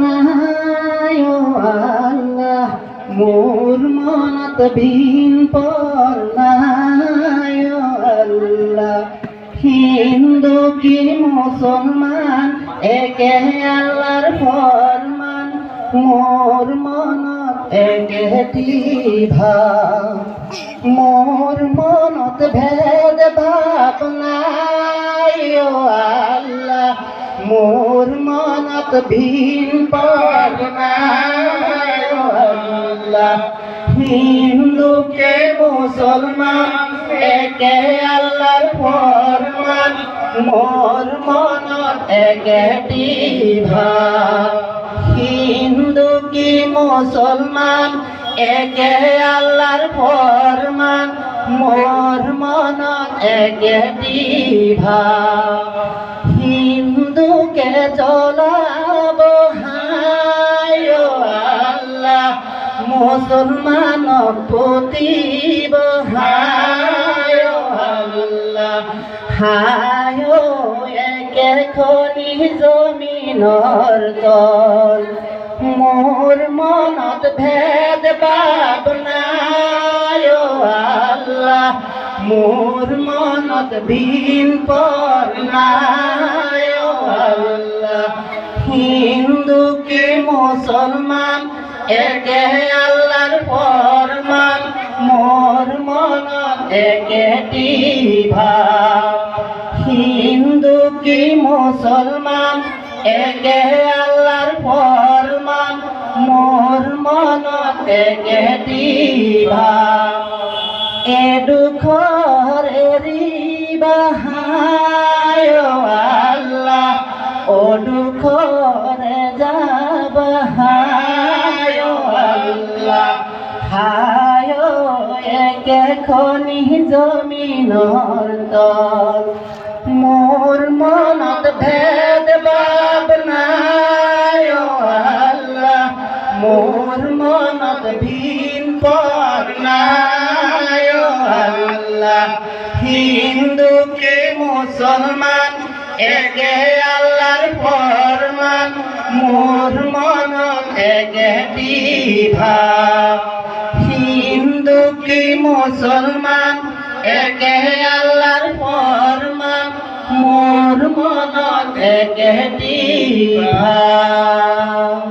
নাই ও আল্লাহ মোর মনত বিন পর নাই ও আল্লাহ হিন্দু কি মুসলমান একে আল্লাহর ফরমান মোর মনত একেটি ভাব মোর মনত ভেদ ভাব নাই ও আল্লাহ মোর মনত ভিন পর নাই ও আল্লাহ হিন্দুকে মুসলমান একে আল্লাহর ফরমান মোর মনত একেটি ভাব হিন্দু কি মুসলমান একে আল্লাহর ফরমান মোর মনত একেটি ভাব হিন্দুকে চলাব হায় ও আল্লাহ মুসলমান প্রতিব হায় ও আল্লাহ হায় ও একে খনি জমিনর তল মোর মনত ভেদ ভাব নাই ও আল্লাহ মোর মনত ভিন পর নাই ও আল্লাহ হিন্দু কি মুসলমান একে আল্লাহর ফরমান মোর মনত একেটি ভাব হিন্দু কি মুসলমান একে আল্লাহর ফরমান মোর মনত একেটি ভাব এ দুখর এরিবা হায় ও আল্লাহ ও দুখরে যাব হায় ও আল্লাহ হায় ও একে খনি জমিনর তল মোর মনত ভেদ ভাব নাই ও আল্লাহ মোর মনত ভিন পর নাই ও আল্লাহ হিন্দু কে মুসলমান একে আল্লাহর ফরমান মোর মনত একেটি ভাব হিন্দু কি মুসলমান একে আল্লাহর ফরমান মোর মনত একেটি ভাব।